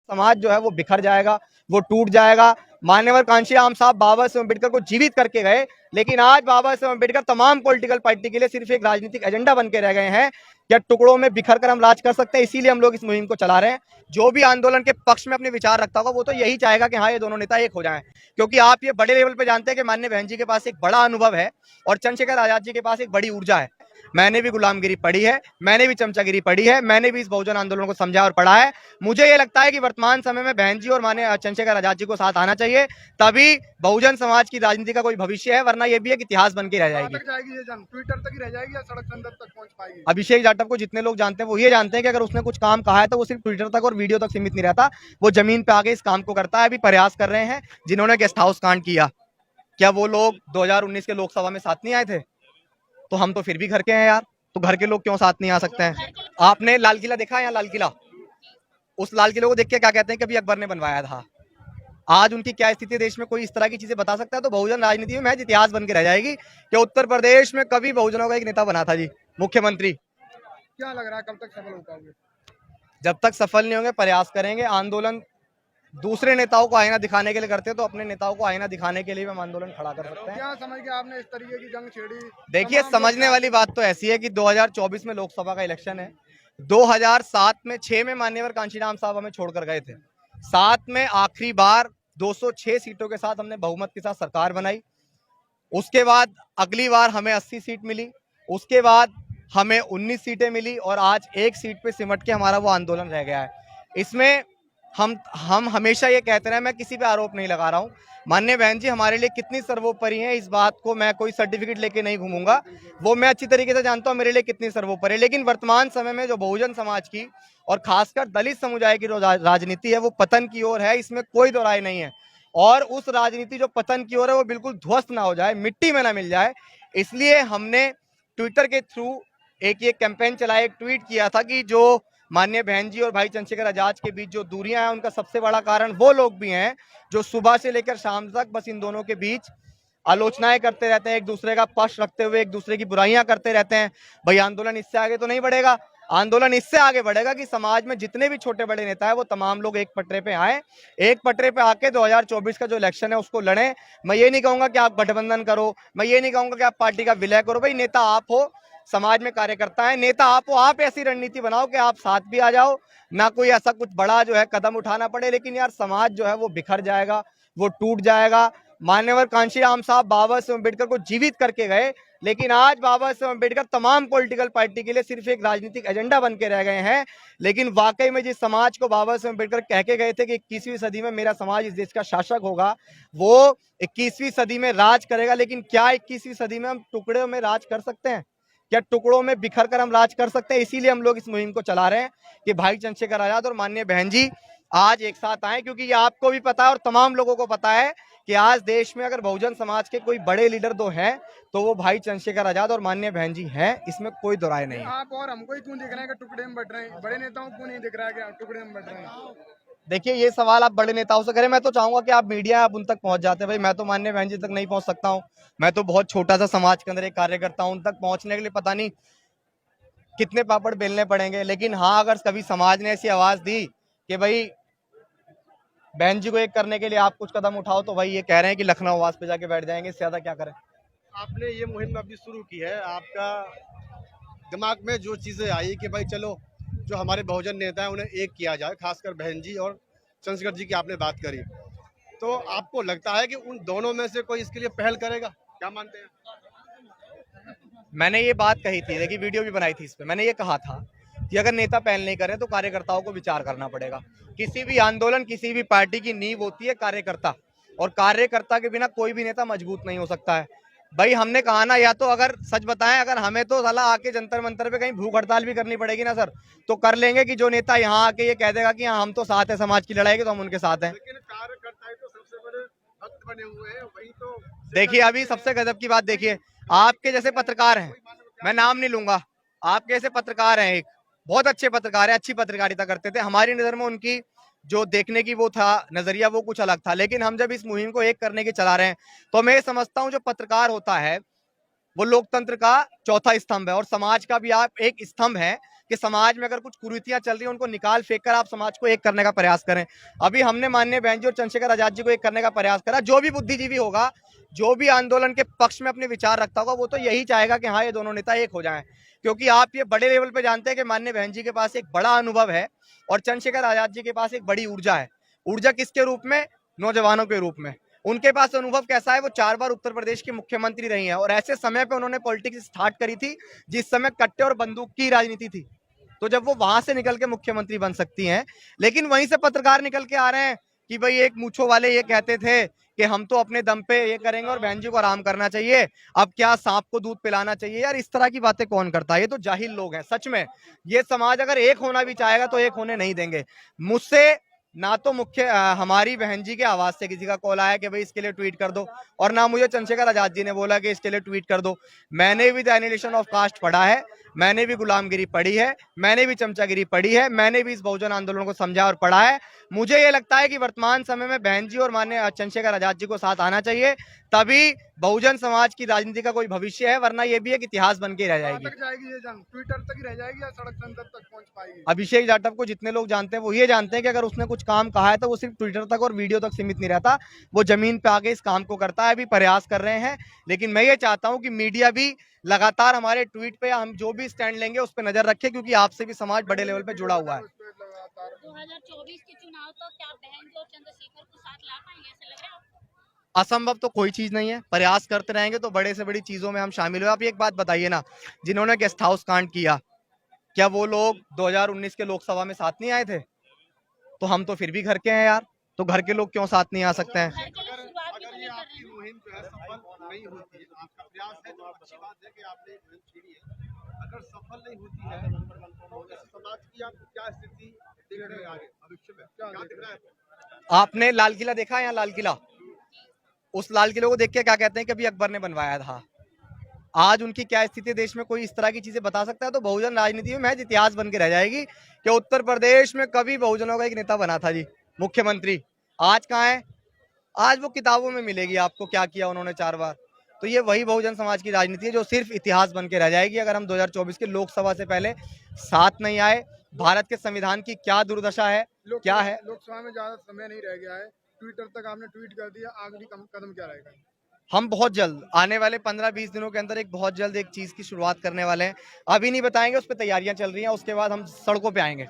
समाज जो है वो बिखर जाएगा, वो टूट जाएगा। मान्यवर कांशीराम साहब बाबा साहेब अम्बेडकर को जीवित करके गए, लेकिन आज बाबा साहेब अम्बेडकर तमाम पॉलिटिकल पार्टी के लिए सिर्फ एक राजनीतिक एजेंडा बन के रह गए हैं। क्या टुकड़ों में बिखर कर हम राज कर सकते हैं? इसीलिए हम लोग इस मुहिम को चला रहे हैं। जो भी आंदोलन के पक्ष में अपने विचार रखता होगा वो तो यही चाहेगा कि हाँ, ये दोनों नेता एक हो जाएं, क्योंकि आप ये बड़े लेवल पे जानते हैं कि माननीय बहन जी के पास एक बड़ा अनुभव है और चंद्रशेखर आजाद जी के पास एक बड़ी ऊर्जा है। मैंने भी गुलामगिरी पढ़ी है, मैंने भी चमचागिरी पढ़ी है, मैंने भी इस बहुजन आंदोलन को समझा और पढ़ा है। मुझे ये लगता है कि वर्तमान समय में बहन जी और माननीय चंद्रशेखर आजाद जी को साथ आना चाहिए, तभी बहुजन समाज की राजनीति का कोई भविष्य है, वरना ये भी एक इतिहास बन के रह जाएगी। जाएगी ये जंग ट्विटर तक ही रह जाएगी या सड़क संदर्भ तक पहुंच पाएगी? अभिषेक जाटव को जितने लोग जानते हैं वो ये जानते हैं कि अगर उसने कुछ काम कहा है तो वो सिर्फ ट्विटर तक और वीडियो तक सीमित नहीं रहता, वो जमीन पे आगे इस काम को करता है। अभी प्रयास कर रहे हैं जिन्होंने गेस्ट हाउस कांड किया, क्या वो लोग 2019 के लोकसभा में साथ नहीं आए थे? तो हम तो फिर भी घर के हैं यार, तो घर के लोग क्यों साथ नहीं आ सकते हैं? आपने लाल किला देखा है? यहाँ लाल किला, उस लाल किले को देख के क्या कहते हैं कि अभी अकबर ने बनवाया था। आज उनकी क्या स्थिति है देश में, कोई इस तरह की चीजें बता सकता है? तो बहुजन राजनीति में महज इतिहास बन के रह जाएगी कि उत्तर प्रदेश में कभी बहुजनों का एक नेता बना था जी, मुख्यमंत्री। क्या लग रहा है कब तक सफल हो पाओगे? जब तक सफल नहीं होंगे प्रयास करेंगे। आंदोलन दूसरे नेताओं को आईना दिखाने के लिए करते हैं, तो अपने नेताओं को आईना दिखाने के लिए भी हम आंदोलन खड़ा कर सकते हैं। क्या समझ के आपने इस तरीके की जंग छेड़ी? देखिए, समझने वाली बात तो ऐसी है कि 2024 में लोकसभा का इलेक्शन है। 2007 में 6 में मान्यवर कांशीराम साहब हमें छोड़कर गए थे। 7 में आखिरी बार 206 सीटों के साथ हमने बहुमत के साथ सरकार बनाई। उसके बाद अगली बार हमें 80 सीट मिली, उसके बाद हमें 19 सीटें मिली और आज एक सीट पे सिमट के हमारा वो आंदोलन रह गया है। इसमें हम हमेशा ये कहते रहे, मैं किसी पे आरोप नहीं लगा रहा हूँ। माननीय बहन जी हमारे लिए कितनी सर्वोपरि हैं, इस बात को मैं कोई सर्टिफिकेट लेके नहीं घूमूंगा, वो मैं अच्छी तरीके से जानता हूँ मेरे लिए कितनी सर्वोपरि है। लेकिन वर्तमान समय में जो बहुजन समाज की और खासकर दलित समुदाय की राजनीति है वो पतन की ओर है, इसमें कोई दो राय नहीं है। और उस राजनीति जो पतन की ओर है वो बिल्कुल ध्वस्त ना हो जाए, मिट्टी में ना मिल जाए, इसलिए हमने ट्विटर के थ्रू एक ये कैंपेन चलाया, एक ट्वीट किया था कि जो माननीय बहन जी और भाई चंद्रशेखर आजाद के बीच जो दूरियां हैं उनका सबसे बड़ा कारण वो लोग भी हैं जो सुबह से लेकर शाम तक बस इन दोनों के बीच आलोचनाएं करते रहते हैं, एक दूसरे का पक्ष रखते हुए एक दूसरे की बुराइयां करते रहते हैं। भाई आंदोलन इससे आगे तो नहीं बढ़ेगा। आंदोलन इससे आगे बढ़ेगा कि समाज में जितने भी छोटे बड़े नेता है वो तमाम लोग एक पटरे पे आए, एक पटरे पे आके 2024 का जो इलेक्शन है उसको लड़ें। मैं ये नहीं कहूंगा कि आप गठबंधन करो, मैं ये नहीं कहूंगा कि आप पार्टी का विलय करो। भाई नेता आप हो, समाज में कार्यकर्ता है, नेता आप हो, आप ऐसी रणनीति बनाओ कि आप साथ भी आ जाओ, ना कोई ऐसा कुछ बड़ा जो है कदम उठाना पड़े। लेकिन यार समाज जो है वो बिखर जाएगा, वो टूट जाएगा। मान्यवर कांशीराम साहब बाबा साहेब अम्बेडकर को जीवित करके गए, लेकिन आज बाबा साहेब अम्बेडकर तमाम पॉलिटिकल पार्टी के लिए सिर्फ एक राजनीतिक एजेंडा बन के रह गए हैं। लेकिन वाकई में जिस समाज को बाबा साहेब अम्बेडकर कह के गए थे कि 21वीं सदी में मेरा समाज इस देश का शासक होगा, वो 21वीं सदी में राज करेगा। लेकिन क्या 21वीं सदी में हम टुकड़ों में राज कर सकते हैं? क्या टुकड़ों में बिखर कर हम राज कर सकते हैं? इसीलिए हम लोग इस मुहिम को चला रहे हैं कि भाई चंद्रशेखर आजाद और माननीय बहन जी आज एक साथ आए, क्योंकि ये आपको भी पता है और तमाम लोगों को पता है कि आज देश में अगर बहुजन समाज के कोई बड़े लीडर दो हैं तो वो भाई चंद्रशेखर आजाद और माननीय बहन जी हैं, इसमें कोई दो राय नहीं है। आप और हमको ही क्यों दिख रहे हैं कि टुकड़े में बट रहे हैं? बड़े नेताओं को नहीं दिख रहा है कि टुकड़े में बट रहे हैं? देखिए, ये सवाल आप बड़े नेताओं से करें, मैं तो चाहूंगा कि आप मीडिया आप उन तक पहुंच जाते हैं। भाई मैं तो माननीय बहन जी तक नहीं पहुंच सकता हूं, मैं तो बहुत छोटा सा समाज के अंदर एक कार्यकर्ता हूं, उन तक पहुंचने के लिए पता नहीं कितने पापड़ बेलने पड़ेंगे। लेकिन हाँ, अगर कभी समाज ने ऐसी आवाज दी कि भाई बहन जी को एक करने के लिए आप कुछ कदम उठाओ, तो भाई ये कह रहे हैं कि लखनऊ आवास पे जाके बैठ जाएंगे, इससे ज्यादा क्या करें। आपने ये मुहिम अभी शुरू की है, आपका दिमाग में जो चीज़ें आई कि भाई चलो जो हमारे बहुजन नेता हैं उन्हें एक किया जाए, खासकर बहन जी और चंद्रशेखर जी की आपने बात करी, तो आपको लगता है कि उन दोनों में से कोई इसके लिए पहल करेगा? क्या मानते हैं? मैंने ये बात कही थी, देखिए वीडियो भी बनाई थी इस पे, मैंने ये कहा था कि अगर नेता पहल नहीं करे तो कार्यकर्ताओं को विचार करना पड़ेगा। किसी भी आंदोलन, किसी भी पार्टी की नींव होती है कार्यकर्ता, और कार्यकर्ता के बिना कोई भी नेता मजबूत नहीं हो सकता है। भाई हमने कहा ना, या तो अगर सच बताएं, अगर हमें तो साला आके जंतर मंतर पे कहीं भूख हड़ताल भी करनी पड़ेगी ना सर, तो कर लेंगे कि जो नेता यहाँ आके ये कह देगा कि हाँ हम तो साथ है समाज की लड़ाई के, तो हम उनके साथ हैं। लेकिन कार्यकर्ता ही तो सबसे बड़े भक्त बने हुए हैं, वही तो। देखिए अभी सबसे गजब की बात देखिए, आपके जैसे पत्रकार हैं, मैं नाम नहीं लूंगा, आपके जैसे पत्रकार हैं, एक बहुत अच्छे पत्रकार हैं, अच्छी पत्रकारिता करते थे, हमारी नजर में उनकी जो देखने की वो था नजरिया वो कुछ अलग था। लेकिन हम जब इस मुहिम को एक करने की चला रहे हैं तो मैं समझता हूं जो पत्रकार होता है वो लोकतंत्र का चौथा स्तंभ है और समाज का भी आप एक स्तंभ है। कि समाज में अगर कुछ कुरीतियां चल रही हैं उनको निकाल फेंक कर आप समाज को एक करने का प्रयास करें। अभी हमने माननीय बहन जी और चंद्रशेखर आजाद जी को एक करने का प्रयास करा। जो भी बुद्धिजीवी होगा, जो भी आंदोलन के पक्ष में अपने विचार रखता होगा, वो तो यही चाहेगा कि हाँ, ये दोनों नेता एक हो जाएं, क्योंकि आप ये बड़े लेवल पे जानते हैं कि माननीय बहन जी के पास एक बड़ा अनुभव है और चंद्रशेखर आजाद जी के पास एक बड़ी ऊर्जा है। ऊर्जा किसके रूप में? नौजवानों के रूप में। उनके पास अनुभव कैसा है? वो 4 बार उत्तर प्रदेश की मुख्यमंत्री रही हैं और ऐसे समय पे उन्होंने पॉलिटिक्स स्टार्ट करी थी जिस समय कट्टे और बंदूक की राजनीति थी। तो जब वो वहां से निकल के मुख्यमंत्री बन सकती हैं, लेकिन वहीं से पत्रकार निकल के आ रहे हैं कि भाई एक मूंछों वाले ये कहते थे कि हम तो अपने दम पे ये करेंगे और बहन जी को आराम करना चाहिए, अब क्या सांप को दूध पिलाना चाहिए। यार, इस तरह की बातें कौन करता है? ये तो जाहिल लोग हैं सच में। ये समाज अगर एक होना भी चाहेगा तो एक होने नहीं देंगे। मुझसे ना तो हमारी बहन जी के आवाज से किसी का कॉल आया कि भाई इसके लिए ट्वीट कर दो, और ना मुझे चंद्रशेखर आजाद जी ने बोला कि इसके लिए ट्वीट कर दो। मैंने भी द एनिहिलेशन ऑफ कास्ट पढ़ा है, मैंने भी गुलामगिरी पढ़ी है, मैंने भी चमचागिरी पढ़ी है, मैंने भी इस बहुजन आंदोलन को समझा और पढ़ा है। मुझे ये लगता है कि वर्तमान समय में बहन जी और माननीय चंद्रशेखर आजाद जी को साथ आना चाहिए, तभी बहुजन समाज की राजनीति का कोई भविष्य है, वरना ये भी एक इतिहास बन के रह कहाँ जाएगी। तक जाएगी ये जंग? ट्विटर तक ही रह जाएगी या सड़क संसद तक पहुंच पाएगी? अभिषेक जाटव को जितने लोग जानते हैं वो ये जानते हैं कि अगर उसने कुछ काम कहा है तो वो सिर्फ ट्विटर तक और वीडियो तक सीमित नहीं रहता, वो जमीन पे आके इस काम को करता है। अभी प्रयास कर रहे हैं, लेकिन मैं ये चाहता हूं कि मीडिया भी लगातार हमारे ट्वीट पे या हम जो भी स्टैंड लेंगे उस पर नजर रखे, क्योंकि आपसे भी समाज बड़े लेवल पे जुड़ा हुआ है। 2024 के चुनाव तो क्या बहन जी और चंद्रशेखर को साथ ला पाएंगे, ऐसा लग रहा है आपको? असंभव तो कोई चीज नहीं है, प्रयास करते रहेंगे तो बड़े से बड़ी चीजों में हम शामिल हुए। आप एक बात बताइए ना, जिन्होंने गेस्ट हाउस कांड किया, क्या वो लोग 2019 के लोकसभा में साथ नहीं आए थे? तो हम तो फिर भी घर के हैं यार, तो घर के लोग क्यों साथ नहीं आ सकते हैं? घर के लिए शुरुआत भी तो अगर नहीं ये कर आपकी रहे हैं। मुहिम जो है सफल नहीं होती है, आपका प्रयास है तो अच्छी बात है कि आपने एक मुहिम छेड़ी है। अगर सफल नहीं होती है तो इस समाज की आप क्या स्थिति देख रहे हैं आगे भविष्य में, क्या दिख रहा है? आपने लाल किला देखा है? यहाँ लाल किला, उस लाल किले को देख के क्या कहते हैं कि अभी अकबर ने बनवाया था। आज उनकी क्या स्थिति है देश में, कोई इस तरह की चीजें बता सकता है? तो बहुजन राजनीति में महज इतिहास बन के रह जाएगी कि उत्तर प्रदेश में कभी बहुजनों का एक नेता बना था जी, मुख्यमंत्री। आज कहाँ है? आज वो किताबों में मिलेगी आपको क्या किया उन्होंने 4 बार। तो ये वही बहुजन समाज की राजनीति है जो सिर्फ इतिहास बन के रह जाएगी अगर हम 2024 के लोकसभा से पहले साथ नहीं आए। भारत के संविधान की क्या दुर्दशा है, क्या है? लोकसभा में ज्यादा समय नहीं रह गया है, ट्विटर तक आपने ट्वीट कर दिया, आखिरी कदम क्या रहेगा? हम बहुत जल्द आने वाले 15-20 दिनों के अंदर एक बहुत जल्द एक चीज की शुरुआत करने वाले हैं। अभी नहीं बताएंगे, उस पर तैयारियां चल रही हैं, उसके बाद हम सड़कों पे आएंगे।